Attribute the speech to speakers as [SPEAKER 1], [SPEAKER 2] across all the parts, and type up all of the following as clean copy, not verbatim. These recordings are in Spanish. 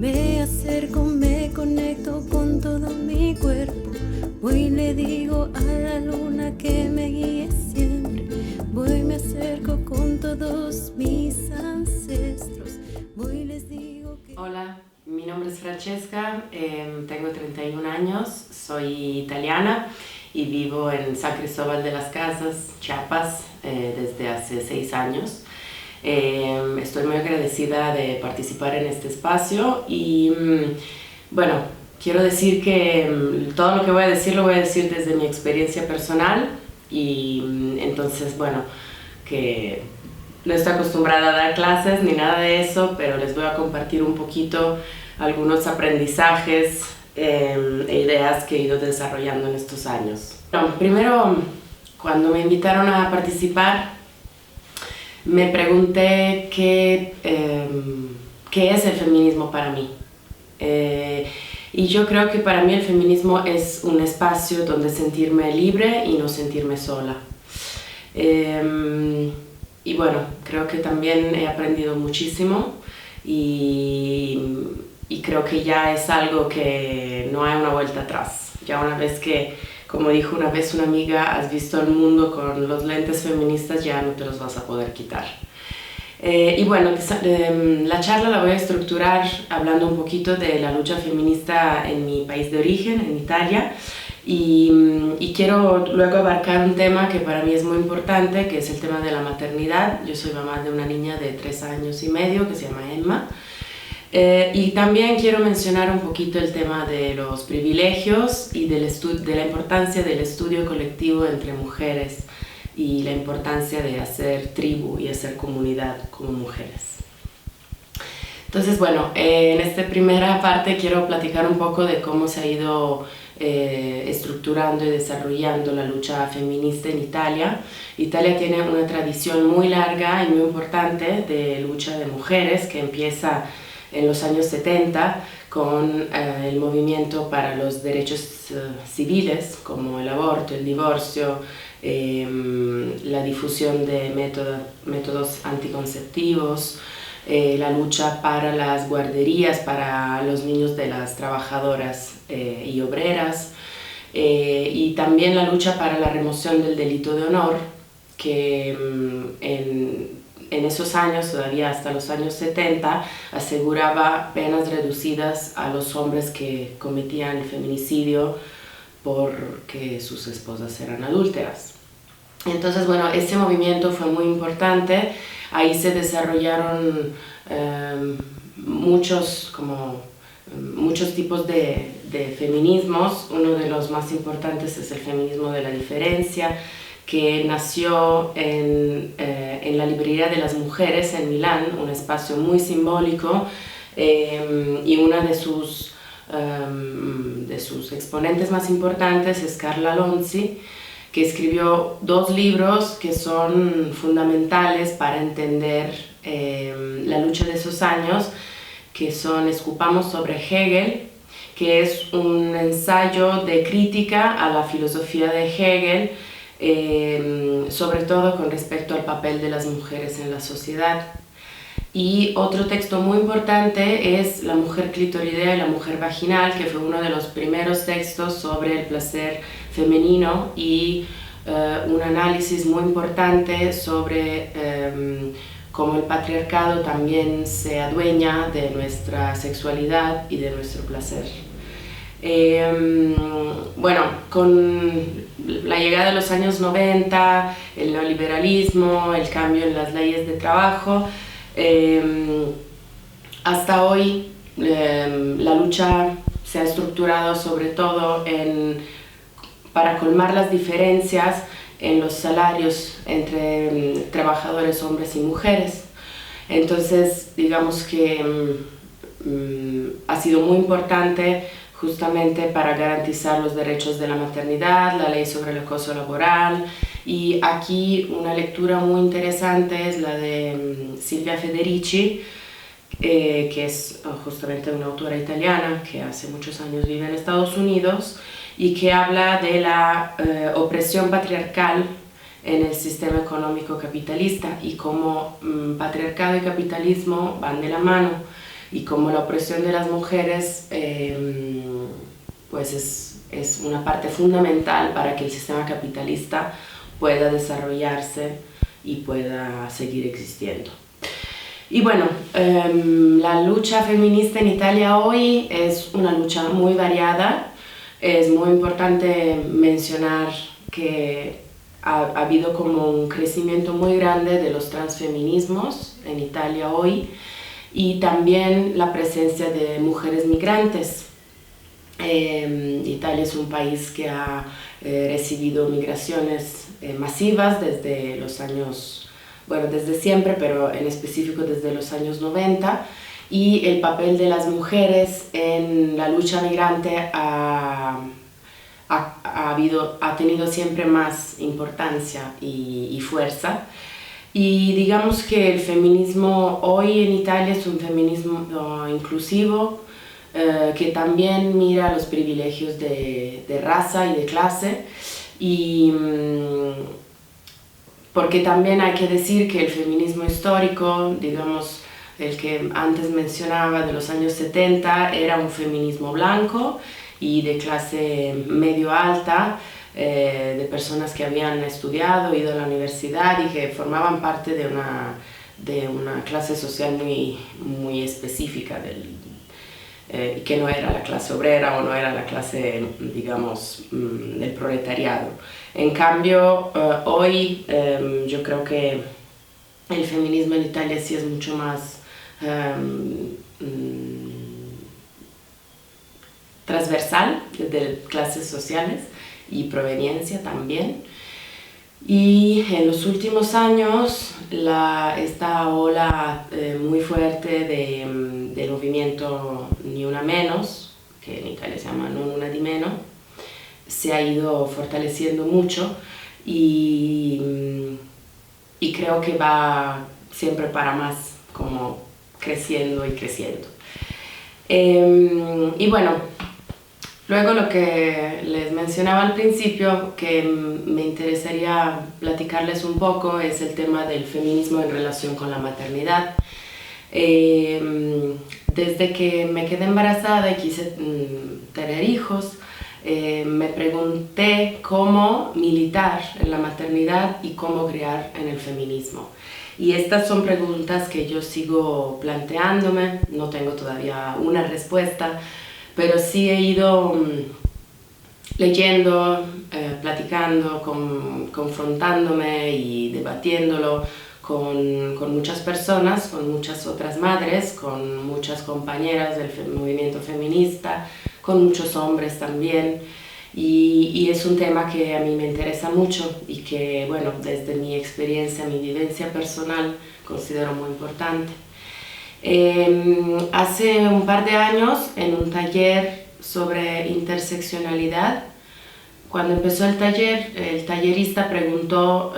[SPEAKER 1] Me acerco, me conecto con todo mi cuerpo. Voy y le digo a la luna que me guíe siempre. Voy, me acerco con todos mis ancestros. Voy y les digo que...
[SPEAKER 2] Hola, mi nombre es Francesca, tengo 31 años, soy italiana y vivo en San Cristóbal de las Casas, Chiapas, desde hace 6 años. Estoy muy agradecida de participar en este espacio y bueno, quiero decir que todo lo que voy a decir lo voy a decir desde mi experiencia personal y entonces bueno, que no estoy acostumbrada a dar clases ni nada de eso, pero les voy a compartir un poquito algunos aprendizajes e ideas que he ido desarrollando en estos años. Bueno, primero, cuando me invitaron a participar, me pregunté qué es el feminismo para mí. Y yo creo que para mí el feminismo es un espacio donde sentirme libre y no sentirme sola. Y bueno, creo que también he aprendido muchísimo y creo que ya es algo que no hay una vuelta atrás. Ya una vez que, como dijo una vez una amiga, has visto el mundo con los lentes feministas, ya no te los vas a poder quitar. Y bueno, la charla la voy a estructurar hablando un poquito de la lucha feminista en mi país de origen, en Italia, y quiero luego abarcar un tema que para mí es muy importante, que es el tema de la maternidad. Yo soy mamá de una niña de 3 años y medio que se llama Emma. Y también quiero mencionar un poquito el tema de los privilegios y de la importancia del estudio colectivo entre mujeres y la importancia de hacer tribu y hacer comunidad como mujeres. Entonces, bueno, en esta primera parte quiero platicar un poco de cómo se ha ido estructurando y desarrollando la lucha feminista en Italia. Italia tiene una tradición muy larga y muy importante de lucha de mujeres que empieza en los años 70 con el movimiento para los derechos civiles como el aborto, el divorcio, la difusión de métodos anticonceptivos, la lucha para las guarderías, para los niños de las trabajadoras y obreras, y también la lucha para la remoción del delito de honor, que en esos años, todavía hasta los años 70, aseguraba penas reducidas a los hombres que cometían el feminicidio porque sus esposas eran adúlteras. Entonces, bueno, ese movimiento fue muy importante. Ahí se desarrollaron muchos tipos de feminismos. Uno de los más importantes es el feminismo de la diferencia, que nació en la Librería de las Mujeres en Milán, un espacio muy simbólico, y una de sus exponentes más importantes es Carla Lonzi, que escribió 2 libros que son fundamentales para entender la lucha de esos años, que son Escupamos sobre Hegel, que es un ensayo de crítica a la filosofía de Hegel, sobre todo con respecto al papel de las mujeres en la sociedad. Y otro texto muy importante es La mujer clitoridea y la mujer vaginal, que fue uno de los primeros textos sobre el placer femenino y un análisis muy importante sobre cómo el patriarcado también se adueña de nuestra sexualidad y de nuestro placer. Bueno, con la llegada de los años 90, el neoliberalismo, el cambio en las leyes de trabajo, hasta hoy la lucha se ha estructurado sobre todo para colmar las diferencias en los salarios entre trabajadores hombres y mujeres. Entonces, digamos que ha sido muy importante justamente para garantizar los derechos de la maternidad, la ley sobre el acoso laboral, y aquí una lectura muy interesante es la de Silvia Federici, que es justamente una autora italiana que hace muchos años vive en Estados Unidos y que habla de la opresión patriarcal en el sistema económico capitalista y cómo patriarcado y capitalismo van de la mano, y cómo la opresión de las mujeres pues es una parte fundamental para que el sistema capitalista pueda desarrollarse y pueda seguir existiendo. Y bueno, la lucha feminista en Italia hoy es una lucha muy variada. Es muy importante mencionar que ha habido como un crecimiento muy grande de los transfeminismos en Italia hoy y también la presencia de mujeres migrantes. Italia es un país que ha recibido migraciones masivas desde los años, bueno, desde siempre, pero en específico desde los años 90, y el papel de las mujeres en la lucha migrante ha tenido siempre más importancia y fuerza. Y digamos que el feminismo hoy en Italia es un feminismo inclusivo, que también mira los privilegios de raza y de clase, y porque también hay que decir que el feminismo histórico, digamos, el que antes mencionaba de los años 70, era un feminismo blanco y de clase medio-alta, de personas que habían estudiado, ido a la universidad y que formaban parte de una clase social muy específica que no era la clase obrera o no era la clase, digamos, del proletariado. En cambio, hoy yo creo que el feminismo en Italia sí es mucho más transversal, de clases sociales y proveniencia también. Y en los últimos años, esta ola muy fuerte del movimiento Ni Una Menos, que en Italia se llama Non Una Di Meno, se ha ido fortaleciendo mucho y creo que va siempre para más, como creciendo y creciendo. Y bueno, luego lo que les mencionaba al principio, que me interesaría platicarles un poco, es el tema del feminismo en relación con la maternidad. Desde que me quedé embarazada y quise tener hijos, me pregunté cómo militar en la maternidad y cómo criar en el feminismo. Y estas son preguntas que yo sigo planteándome, no tengo todavía una respuesta, pero sí he ido leyendo, platicando, confrontándome y debatiéndolo con muchas personas, con muchas otras madres, con muchas compañeras del movimiento feminista, con muchos hombres también. Y es un tema que a mí me interesa mucho y que, bueno, desde mi experiencia, mi vivencia personal, considero muy importante. Hace un par de años, en un taller sobre interseccionalidad, cuando empezó el taller, el tallerista preguntó,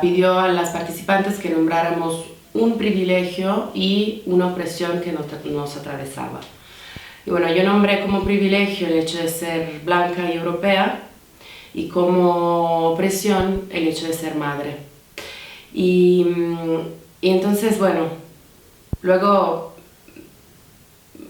[SPEAKER 2] pidió a las participantes que nombráramos un privilegio y una opresión que nos atravesaba. Y bueno, yo nombré como privilegio el hecho de ser blanca y europea, y como opresión el hecho de ser madre. Y entonces, bueno, luego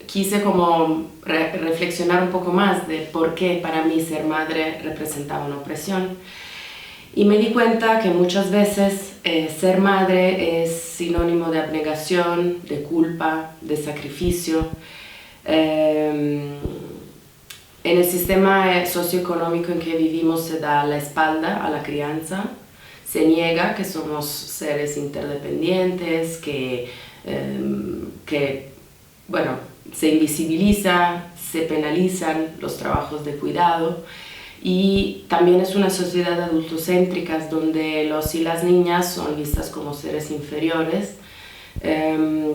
[SPEAKER 2] quise como reflexionar un poco más de por qué para mí ser madre representaba una opresión. Y me di cuenta que muchas veces ser madre es sinónimo de abnegación, de culpa, de sacrificio. En el sistema socioeconómico en que vivimos se da la espalda a la crianza, se niega que somos seres interdependientes, que se invisibiliza, se penalizan los trabajos de cuidado, y también es una sociedad adultocéntrica donde los y las niñas son vistas como seres inferiores,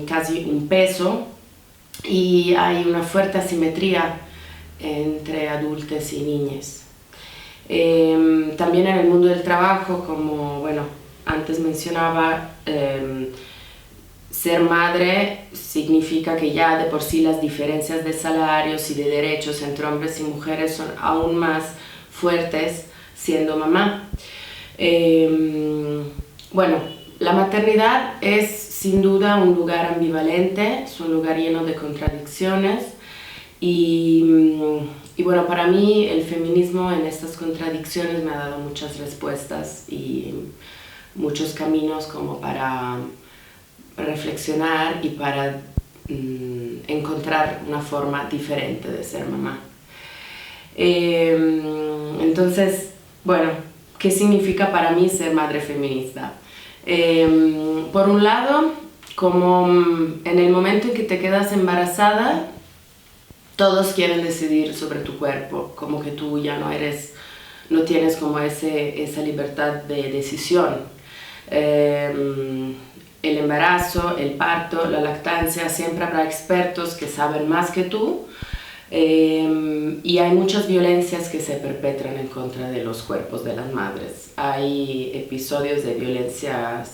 [SPEAKER 2] casi un peso, y hay una fuerte asimetría entre adultos y niñas. También en el mundo del trabajo, como bueno, antes mencionaba, ser madre significa que ya de por sí las diferencias de salarios y de derechos entre hombres y mujeres son aún más fuertes siendo mamá. Bueno, la maternidad es sin duda un lugar ambivalente, es un lugar lleno de contradicciones y bueno, para mí el feminismo en estas contradicciones me ha dado muchas respuestas y muchos caminos como para reflexionar y para encontrar una forma diferente de ser mamá. Entonces, bueno, ¿qué significa para mí ser madre feminista? Por un lado, como en el momento en que te quedas embarazada, todos quieren decidir sobre tu cuerpo, como que tú ya no tienes como esa libertad de decisión. El embarazo, el parto, la lactancia, siempre habrá expertos que saben más que tú y hay muchas violencias que se perpetran en contra de los cuerpos de las madres. Hay episodios de violencia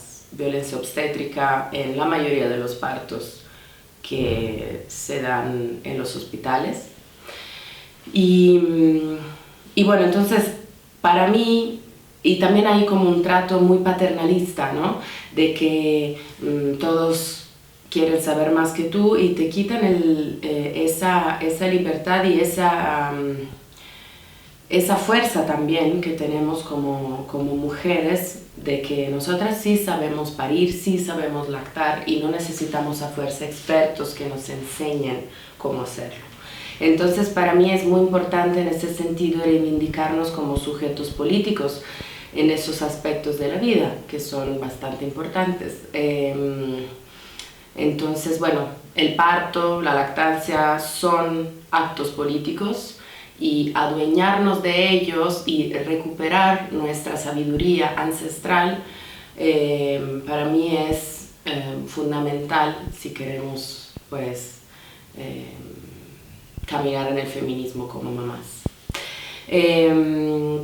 [SPEAKER 2] obstétrica en la mayoría de los partos que se dan en los hospitales. Y bueno, entonces para mí, y también hay como un trato muy paternalista, ¿no? De que todos quieren saber más que tú y te quitan esa libertad y esa fuerza también que tenemos como mujeres, de que nosotras sí sabemos parir, sí sabemos lactar y no necesitamos a fuerza expertos que nos enseñen cómo hacerlo. Entonces para mí es muy importante en ese sentido reivindicarnos como sujetos políticos en esos aspectos de la vida que son bastante importantes. Entonces, bueno, el parto, la lactancia son actos políticos y adueñarnos de ellos y recuperar nuestra sabiduría ancestral para mí es fundamental si queremos pues caminar en el feminismo como mamás.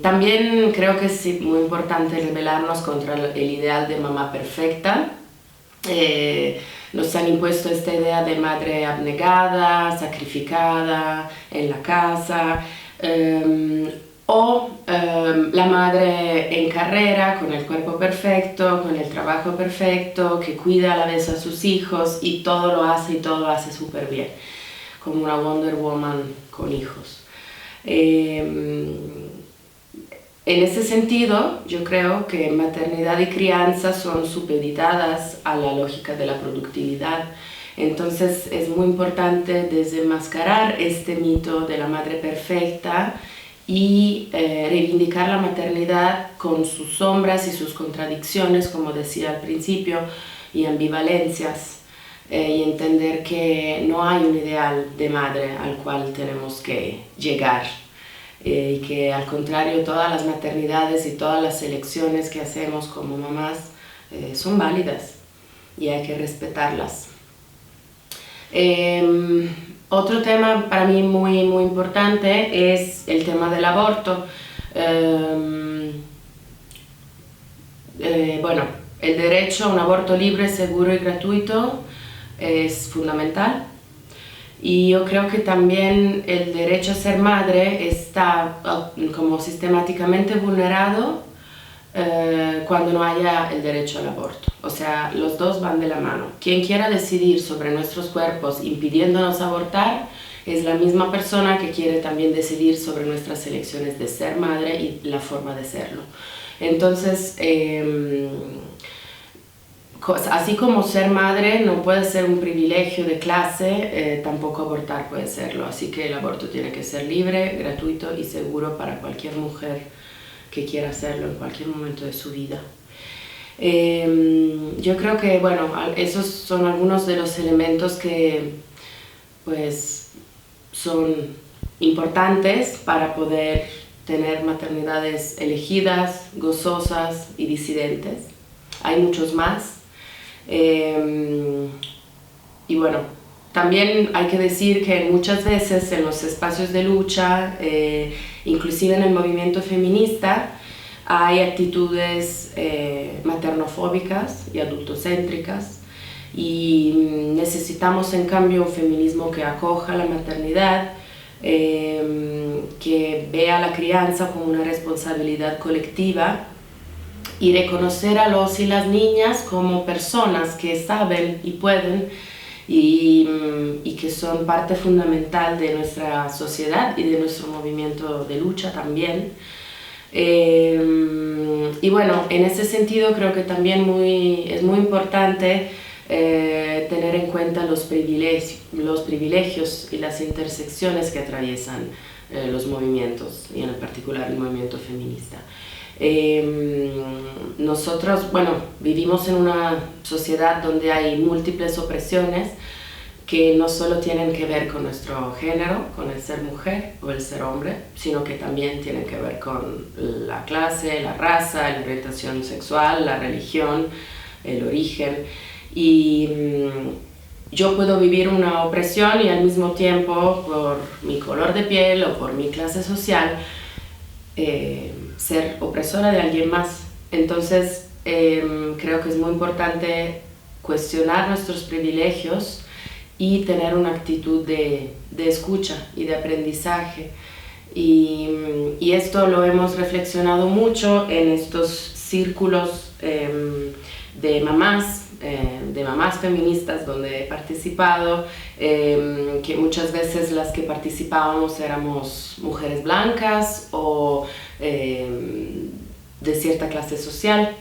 [SPEAKER 2] También creo que es muy importante rebelarnos contra el ideal de mamá perfecta. Nos han impuesto esta idea de madre abnegada, sacrificada en la casa, o la madre en carrera con el cuerpo perfecto, con el trabajo perfecto, que cuida a la vez a sus hijos y todo lo hace súper bien, como una Wonder Woman con hijos. En ese sentido, yo creo que maternidad y crianza son supeditadas a la lógica de la productividad. Entonces es muy importante desenmascarar este mito de la madre perfecta y reivindicar la maternidad con sus sombras y sus contradicciones, como decía al principio, y ambivalencias, y entender que no hay un ideal de madre al cual tenemos que llegar. Y que al contrario todas las maternidades y todas las elecciones que hacemos como mamás son válidas y hay que respetarlas. Otro tema para mí muy importante es el tema del aborto. Bueno, el derecho a un aborto libre, seguro y gratuito es fundamental. Y yo creo que también el derecho a ser madre está como sistemáticamente vulnerado cuando no haya el derecho al aborto. O sea, los dos van de la mano. Quien quiera decidir sobre nuestros cuerpos impidiéndonos abortar es la misma persona que quiere también decidir sobre nuestras elecciones de ser madre y la forma de serlo. Entonces, así como ser madre no puede ser un privilegio de clase, tampoco abortar puede serlo. Así que el aborto tiene que ser libre, gratuito y seguro para cualquier mujer que quiera hacerlo en cualquier momento de su vida. Yo creo que, bueno, esos son algunos de los elementos que pues, son importantes para poder tener maternidades elegidas, gozosas y disidentes. Hay muchos más. Y bueno, también hay que decir que muchas veces en los espacios de lucha, inclusive en el movimiento feminista, hay actitudes maternofóbicas y adultocéntricas y necesitamos en cambio un feminismo que acoja la maternidad, que vea la crianza como una responsabilidad colectiva y reconocer a los y las niñas como personas que saben y pueden y que son parte fundamental de nuestra sociedad y de nuestro movimiento de lucha también. Y bueno, en ese sentido creo que también es muy importante tener en cuenta los privilegios y las intersecciones que atraviesan los movimientos, y en particular el movimiento feminista. Nosotros, bueno, vivimos en una sociedad donde hay múltiples opresiones que no solo tienen que ver con nuestro género, con el ser mujer o el ser hombre, sino que también tienen que ver con la clase, la raza, la orientación sexual, la religión, el origen. Y yo puedo vivir una opresión y al mismo tiempo, por mi color de piel o por mi clase social, ser opresora de alguien más. Entonces, creo que es muy importante cuestionar nuestros privilegios y tener una actitud de escucha y de aprendizaje. Y esto lo hemos reflexionado mucho en estos círculos de mamás feministas donde he participado, que muchas veces las que participábamos éramos mujeres blancas o de cierta clase social.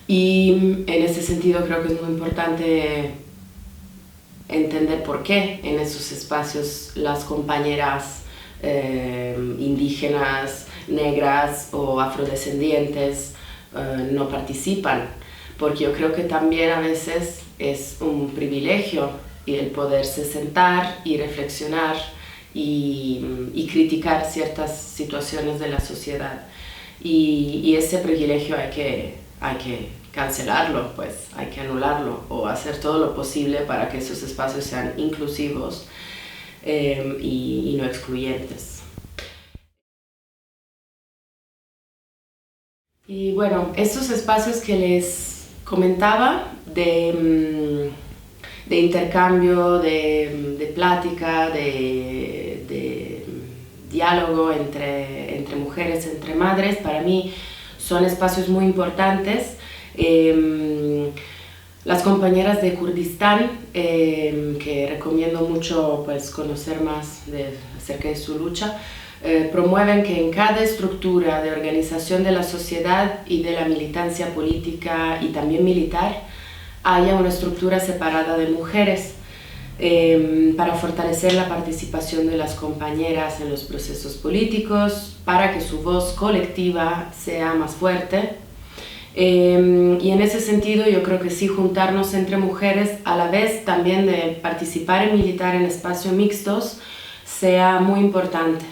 [SPEAKER 2] Y en ese sentido creo que es muy importante entender por qué en esos espacios las compañeras indígenas, negras o afrodescendientes no participan, porque yo creo que también a veces es un privilegio el poderse sentar y reflexionar y criticar ciertas situaciones de la sociedad, y ese privilegio hay que cancelarlo, pues hay que anularlo o hacer todo lo posible para que esos espacios sean inclusivos y no excluyentes. Y bueno, estos espacios que les comentaba de intercambio, de plática, de diálogo entre mujeres, entre madres, para mí son espacios muy importantes. Las compañeras de Kurdistán, que recomiendo mucho pues, conocer más acerca de su lucha, promueven que en cada estructura de organización de la sociedad y de la militancia política y también militar haya una estructura separada de mujeres para fortalecer la participación de las compañeras en los procesos políticos, para que su voz colectiva sea más fuerte. Y en ese sentido yo creo que sí, juntarnos entre mujeres a la vez también de participar en militar en espacios mixtos sea muy importante.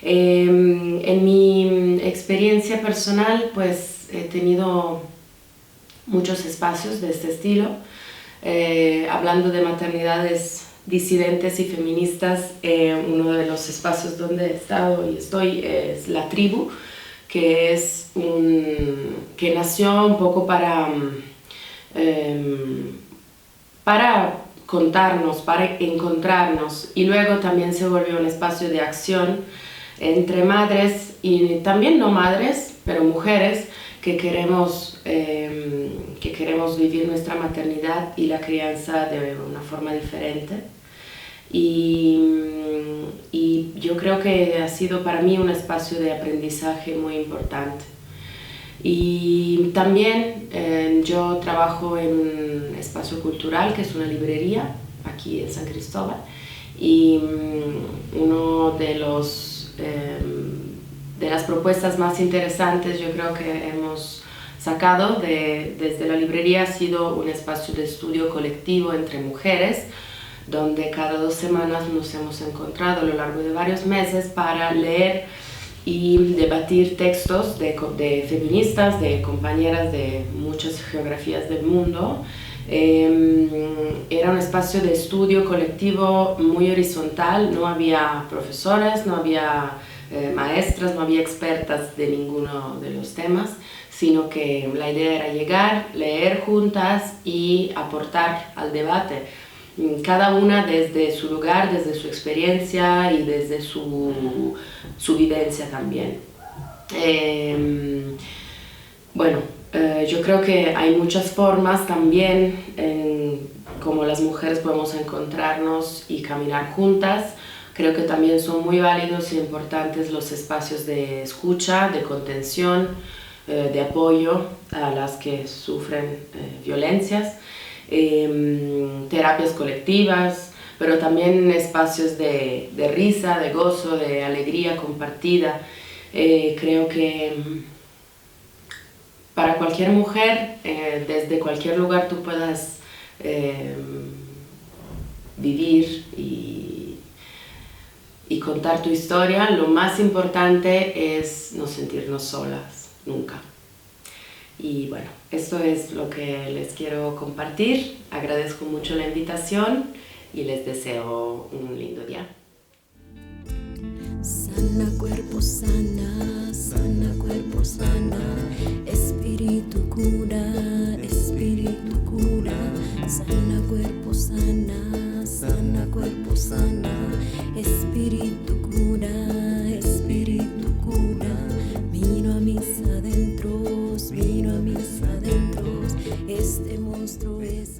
[SPEAKER 2] En mi experiencia personal pues he tenido muchos espacios de este estilo, hablando de maternidades disidentes y feministas. Uno de los espacios donde he estado y estoy es La Tribu, que nació un poco para contarnos, para encontrarnos, y luego también se volvió un espacio de acción entre madres y también no madres, pero mujeres que queremos vivir nuestra maternidad y la crianza de una forma diferente. Y yo creo que ha sido para mí un espacio de aprendizaje muy importante. Y también yo trabajo en un espacio cultural que es una librería aquí en San Cristóbal, y uno de las propuestas más interesantes yo creo que hemos sacado desde la librería ha sido un espacio de estudio colectivo entre mujeres, donde cada 2 semanas nos hemos encontrado a lo largo de varios meses para leer y debatir textos de feministas, de compañeras de muchas geografías del mundo. Era un espacio de estudio colectivo muy horizontal, no había profesoras, no había maestras, no había expertas de ninguno de los temas, sino que la idea era llegar, leer juntas y aportar al debate, cada una desde su lugar, desde su experiencia y desde su vivencia también. Bueno, yo creo que hay muchas formas también en cómo las mujeres podemos encontrarnos y caminar juntas. Creo que también son muy válidos e importantes los espacios de escucha, de contención, de apoyo a las que sufren violencias, terapias colectivas, pero también espacios de risa, de gozo, de alegría compartida. Creo que para cualquier mujer, desde cualquier lugar tú puedas vivir y contar tu historia, lo más importante es no sentirnos solas, nunca. Y bueno, esto es lo que les quiero compartir. Agradezco mucho la invitación y les deseo un lindo día.
[SPEAKER 1] Sana cuerpo, sana, sana cuerpo, sana, espíritu cura, sana cuerpo, sana, sana cuerpo, sana, espíritu cura, miro a mis adentros, este monstruo es